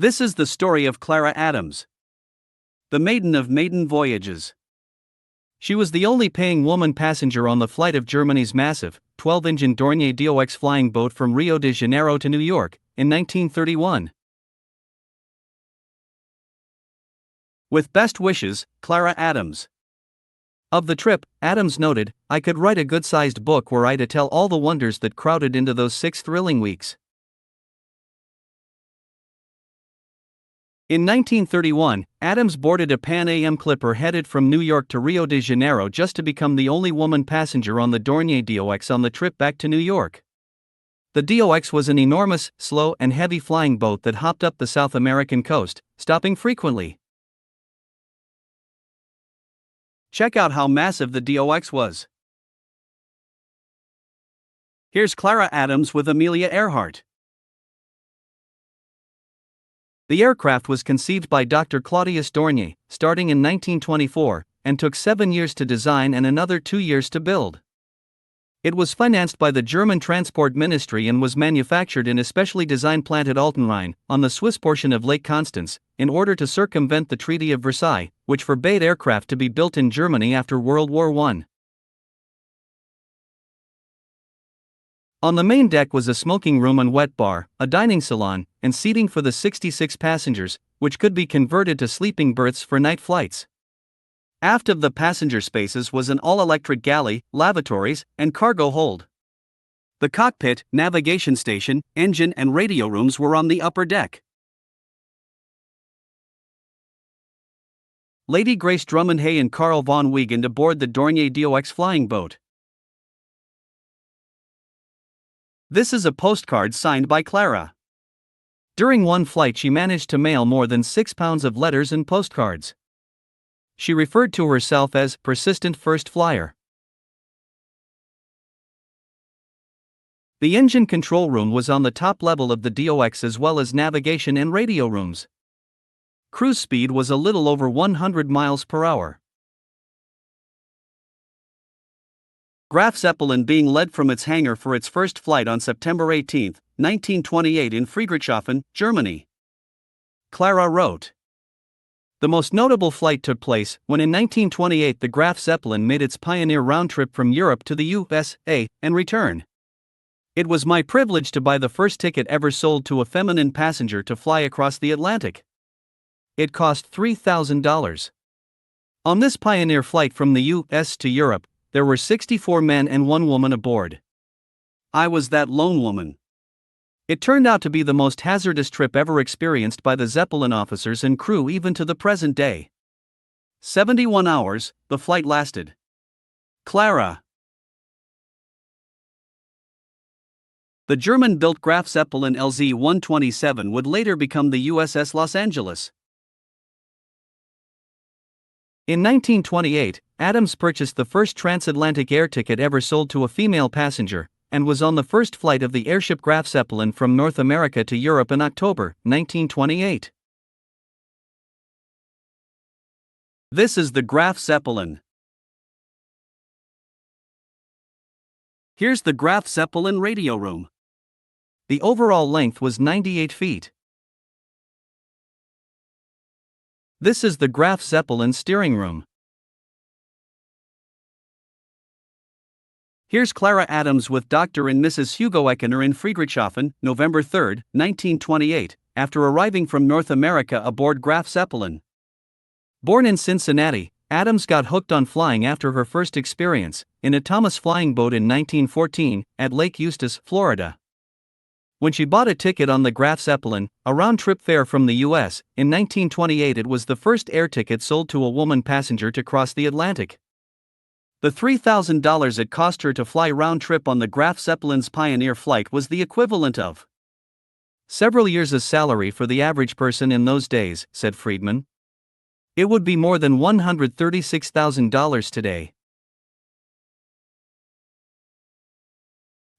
This is the story of Clara Adams, the Maiden of Maiden Voyages. She was the only paying woman passenger on the flight of Germany's massive, 12-engine Dornier DOX flying boat from Rio de Janeiro to New York, in 1931. With best wishes, Clara Adams. Of the trip, Adams noted, "I could write a good-sized book were I to tell all the wonders that crowded into those 6 thrilling weeks." In 1931, Adams boarded a Pan Am clipper headed from New York to Rio de Janeiro just to become the only woman passenger on the Dornier DOX on the trip back to New York. The DOX was an enormous, slow and heavy flying boat that hopped up the South American coast, stopping frequently. Check out how massive the DOX was. Here's Clara Adams with Amelia Earhart. The aircraft was conceived by Dr. Claudius Dornier, starting in 1924, and took 7 years to design and another 2 years to build. It was financed by the German Transport Ministry and was manufactured in a specially designed plant at Altenrhein, on the Swiss portion of Lake Constance, in order to circumvent the Treaty of Versailles, which forbade aircraft to be built in Germany after World War I. On the main deck was a smoking room and wet bar, a dining salon, and seating for the 66 passengers, which could be converted to sleeping berths for night flights. Aft of the passenger spaces was an all-electric galley, lavatories, and cargo hold. The cockpit, navigation station, engine and radio rooms were on the upper deck. Lady Grace Drummond Hay and Carl von Wiegand aboard the Dornier DOX flying boat. This is a postcard signed by Clara. During one flight she managed to mail more than 6 pounds of letters and postcards. She referred to herself as persistent first flyer. The engine control room was on the top level of the DOX as well as navigation and radio rooms. Cruise speed was a little over 100 miles per hour. Graf Zeppelin being led from its hangar for its first flight on September 18, 1928 in Friedrichshafen, Germany. Clara wrote, "The most notable flight took place when in 1928 the Graf Zeppelin made its pioneer round trip from Europe to the USA and return. It was my privilege to buy the first ticket ever sold to a feminine passenger to fly across the Atlantic. It cost $3,000. On this pioneer flight from the US to Europe, there were 64 men and 1 woman aboard. I was that lone woman. It turned out to be the most hazardous trip ever experienced by the Zeppelin officers and crew even to the present day. 71 hours, the flight lasted." Clara. The German-built Graf Zeppelin LZ-127 would later become the USS Los Angeles. In 1928, Adams purchased the first transatlantic air ticket ever sold to a female passenger, and was on the first flight of the airship Graf Zeppelin from North America to Europe in October 1928. This is the Graf Zeppelin. Here's the Graf Zeppelin radio room. The overall length was 98 feet. This is the Graf Zeppelin steering room. Here's Clara Adams with Dr. and Mrs. Hugo Eckener in Friedrichshafen, November 3, 1928, after arriving from North America aboard Graf Zeppelin. Born in Cincinnati, Adams got hooked on flying after her first experience, in a Thomas flying boat in 1914, at Lake Eustis, Florida. When she bought a ticket on the Graf Zeppelin, a round-trip fare from the U.S., in 1928 it was the first air ticket sold to a woman passenger to cross the Atlantic. The $3,000 it cost her to fly round-trip on the Graf Zeppelin's pioneer flight was the equivalent of several years' salary for the average person in those days, said Friedman. It would be more than $136,000 today.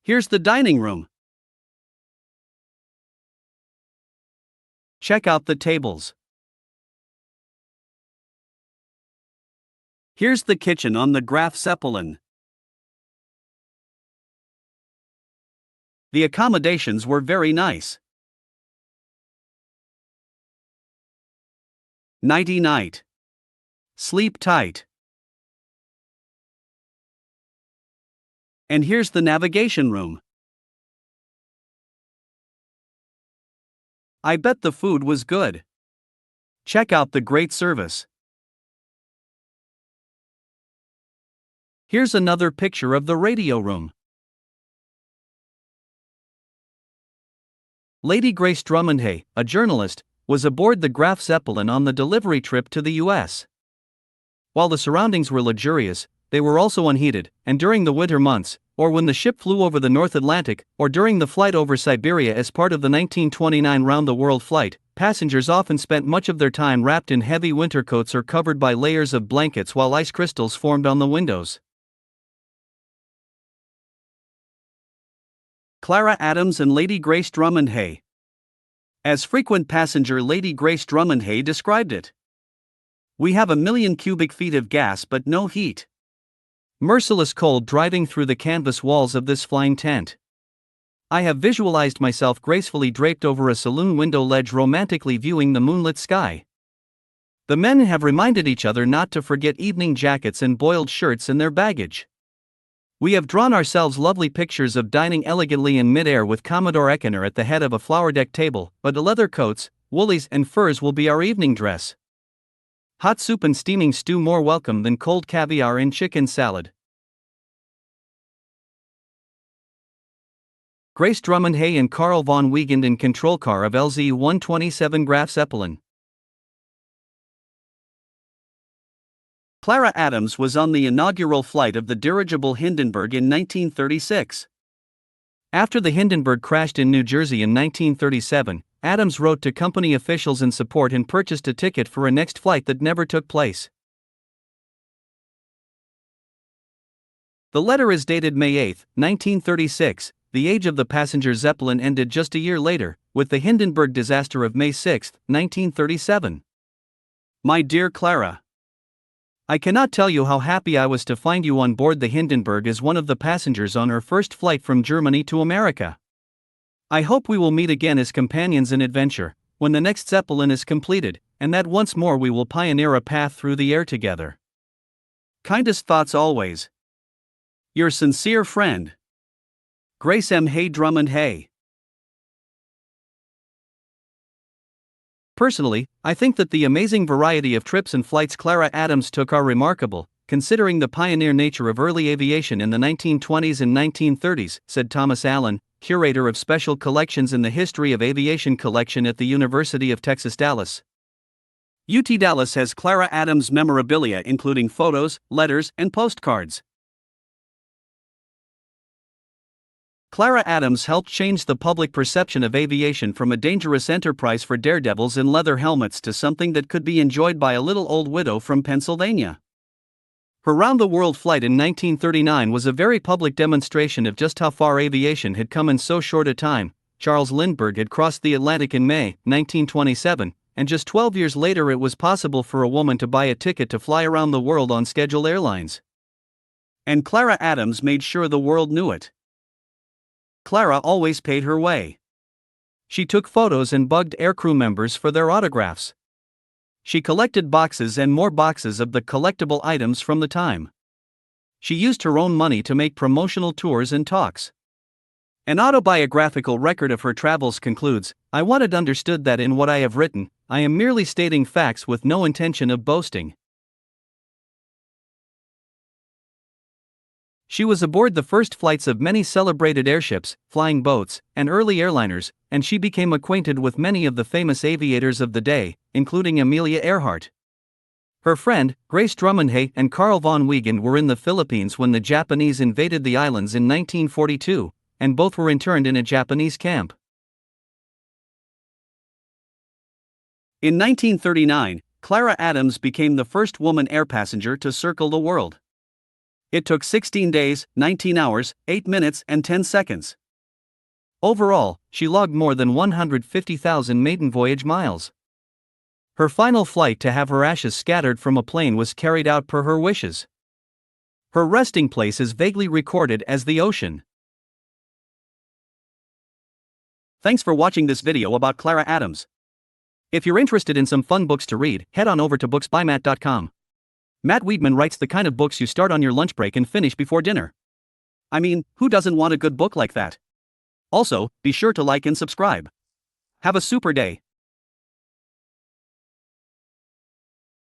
Here's the dining room. Check out the tables. Here's the kitchen on the Graf Zeppelin. The accommodations were very nice. Nighty night. Sleep tight. And here's the navigation room. I bet the food was good. Check out the great service. Here's another picture of the radio room. Lady Grace Drummond-Hay, a journalist, was aboard the Graf Zeppelin on the delivery trip to the U.S. While the surroundings were luxurious, they were also unheated, and during the winter months, or when the ship flew over the North Atlantic, or during the flight over Siberia as part of the 1929 round-the-world flight, passengers often spent much of their time wrapped in heavy winter coats or covered by layers of blankets while ice crystals formed on the windows. Clara Adams and Lady Grace Drummond-Hay. As frequent passenger Lady Grace Drummond-Hay described it. We have 1,000,000 cubic feet of gas but no heat. Merciless cold driving through the canvas walls of this flying tent. I have visualized myself gracefully draped over a saloon window ledge romantically viewing the moonlit sky. The men have reminded each other not to forget evening jackets and boiled shirts in their baggage. We have drawn ourselves lovely pictures of dining elegantly in mid-air with Commodore Eckener at the head of a flower-decked table, but the leather coats, woolies and furs will be our evening dress. Hot soup and steaming stew more welcome than cold caviar and chicken salad. Grace Drummond-Hay and Carl von Wiegand in control car of LZ-127 Graf Zeppelin. Clara Adams was on the inaugural flight of the dirigible Hindenburg in 1936. After the Hindenburg crashed in New Jersey in 1937, Adams wrote to company officials in support and purchased a ticket for a next flight that never took place. The letter is dated May 8, 1936. The age of the passenger Zeppelin ended just a year later, with the Hindenburg disaster of May 6, 1937. My dear Clara, I cannot tell you how happy I was to find you on board the Hindenburg as one of the passengers on her first flight from Germany to America. I hope we will meet again as companions in adventure, when the next Zeppelin is completed, and that once more we will pioneer a path through the air together. Kindest thoughts always. Your sincere friend, Grace M. Hay Drummond-Hay. Personally, I think that the amazing variety of trips and flights Clara Adams took are remarkable, considering the pioneer nature of early aviation in the 1920s and 1930s, said Thomas Allen, curator of special collections in the History of Aviation collection at the University of Texas Dallas. UT Dallas has Clara Adams memorabilia including photos, letters, and postcards. Clara Adams helped change the public perception of aviation from a dangerous enterprise for daredevils in leather helmets to something that could be enjoyed by a little old widow from Pennsylvania. Her round-the-world flight in 1939 was a very public demonstration of just how far aviation had come in so short a time. Charles Lindbergh had crossed the Atlantic in May 1927, and just 12 years later it was possible for a woman to buy a ticket to fly around the world on scheduled airlines. And Clara Adams made sure the world knew it. Clara always paid her way. She took photos and bugged aircrew members for their autographs. She collected boxes and more boxes of the collectible items from the time. She used her own money to make promotional tours and talks. An autobiographical record of her travels concludes, "I want it understood that in what I have written, I am merely stating facts with no intention of boasting." She was aboard the first flights of many celebrated airships, flying boats, and early airliners, and she became acquainted with many of the famous aviators of the day, including Amelia Earhart. Her friend, Grace Drummond-Hay and Carl von Wiegand were in the Philippines when the Japanese invaded the islands in 1942, and both were interned in a Japanese camp. In 1939, Clara Adams became the first woman air passenger to circle the world. It took 16 days, 19 hours, 8 minutes and 10 seconds. Overall, she logged more than 150,000 maiden voyage miles. Her final flight to have her ashes scattered from a plane was carried out per her wishes. Her resting place is vaguely recorded as the ocean. Thanks for watching this video about Clara Adams. If you're interested in some fun books to read, head on over to booksbymatt.com. Matt Weedman writes the kind of books you start on your lunch break and finish before dinner. I mean, who doesn't want a good book like that? Also, be sure to like and subscribe. Have a super day.